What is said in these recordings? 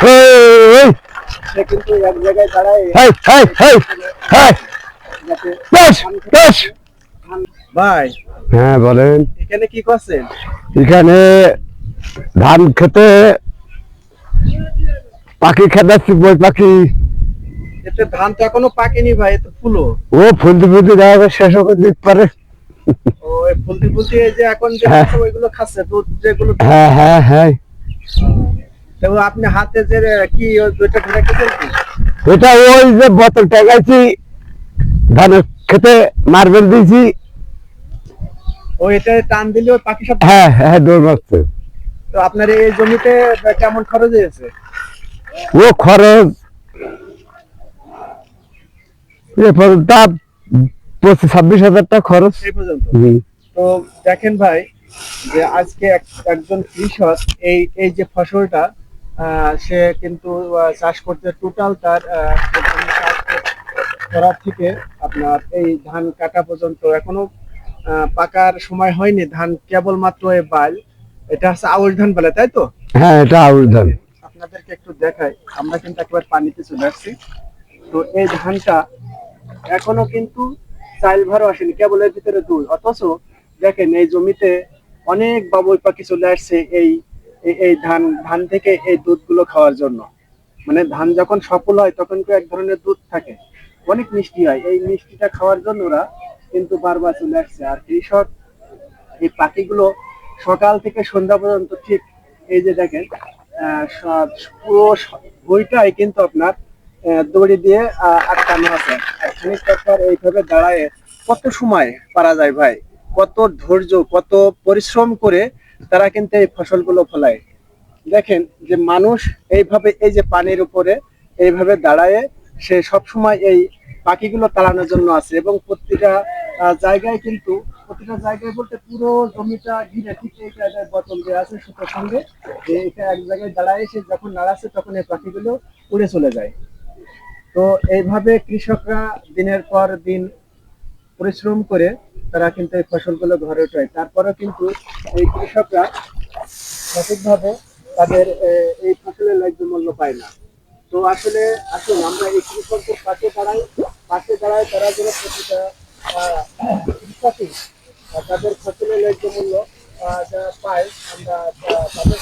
এই সে কিন্তু এক জায়গায় দাঁড়ায় এই এই এই এই যাতে বস বস। ভাই হ্যাঁ বলেন। এখানে কি করছেন? এখানে ধান খেতে পাখি খেদাচ্ছি, বই পাখি। এতে ধান তো এখনো পাকেনি ভাই, এত ফুলো। ও ফুলতে ফুলতে দেখা যাবে শেষ করে দিতে পারে। ও এই ফুলতে ফুলতে এই যে এখন যে হ্যাঁ। আছে ওইগুলো খাচ্ছে দুধ যেগুলো। হ্যাঁ হ্যাঁ হ্যাঁ। তো আপনি হাতে যে কি ওই দুইটা ধরে খেতেন কি? এটা ওই যে বোতল টাকাইছি, ধানের খেতে মার্বেল দিয়েছি। ও এটা টান দিলে ওই পাখি সব। হ্যাঁ হ্যাঁ দৌড় মারছে। তো আপনার এই জমিতে কেমন খরচ হয়েছে? ও খরচ এ পর্যন্ত 25-26 হাজার টাকা খরচ। এই পর্যন্ত। তো দেখেন ভাই যে আজকে একজন কৃষক এই এই যে ফসলটা সে কিন্তু চাষ করতে টোটাল তার চাষ করার থেকে আপনার এই ধান কাটা পর্যন্ত এখনো পাকার সময় হয়নি, ধান কেবলমাত্র এই বাল। এটা হচ্ছে আউশ ধান বলে, তাই তো? হ্যাঁ এটা আউশ ধান। আপনাদেরকে একটু দেখাই, আমরা কিন্তু একবার পানিতে চলে আসছি। তো এই ধানটা এখনো কিন্তু চাইল ভারও আসেনি, কেবল এর ভিতরে দুধ। অথচ দেখেন এই জমিতে অনেক বাবুই পাখি চলে আসছে এই এই ধান ধান থেকে এই দুধগুলো খাওয়ার জন্য। মানে ধান যখন সফল হয় তখন তো এক ধরনের দুধ থাকে, অনেক মিষ্টি হয়, এই মিষ্টিটা খাওয়ার জন্য ওরা কিন্তু বারবার চলে আসছে। আর কৃষক এই পাখিগুলো সকাল থেকে সন্ধ্যা পর্যন্ত ঠিক এই যে দেখেন পুরো বইটাই কিন্তু আপনার দড়ি দিয়ে আটকানো আছে। এইভাবে দাঁড়ায় কত সময় পারা যায় ভাই, কত ধৈর্য, কত পরিশ্রম করে তারা কিন্তু এই ফসলগুলো ফলায়। দেখেন যে মানুষ এইভাবে এই যে পানির উপরে এইভাবে দাঁড়ায় সে সব সময় এই পাখিগুলো তাড়ানোর জন্য আছে। এবং প্রতিটা জায়গায় কিন্তু প্রতিটা জায়গায় বলতে পুরো জমিটা ঘিরে ঠিক এই জায়গায় বোতল দেওয়া আছে সুতোর সঙ্গে, যে এটা এক জায়গায় দাঁড়ায় সে যখন নাড়াচ্ছে তখন এই পাখিগুলো উড়ে চলে যায়। তো এইভাবে কৃষকরা দিনের পর দিন পরিশ্রম করে তারা কিন্তু এই ফসলগুলো ঘরে ওঠায়। তারপরেও কিন্তু এই কৃষকরা সঠিকভাবে তাদের এই ফসলের ন্যায্য মূল্য পায় না। তো আসলে আসুন আমরা এই কৃষকদের পাশে দাঁড়াই, পাশে দাঁড়ায় তারা যেন প্রতিটা কৃষকই তাদের ফসলের ন্যায্য মূল্য যা পায় আমরা তাদের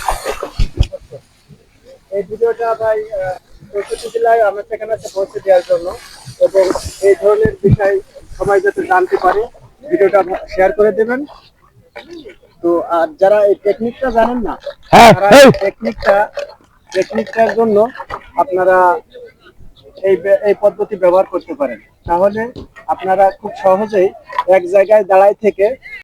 এই ভিডিওটা ভাই 64 জেলায় আমার সেখানে আছে পৌঁছে দেওয়ার জন্য, এবং এই ধরনের বিষয় সবাই যাতে জানতে পারে ভিডিওটা শেয়ার করে দেবেন। তো আর যারা এই টেকনিকটা জানেন না হ্যাঁ তারা এই টেকনিকটার জন্য আপনারা এই পদ্ধতি ব্যবহার করতে পারেন। তাহলে আপনারা খুব সহজেই এক জায়গায় দাঁড়ায় থেকে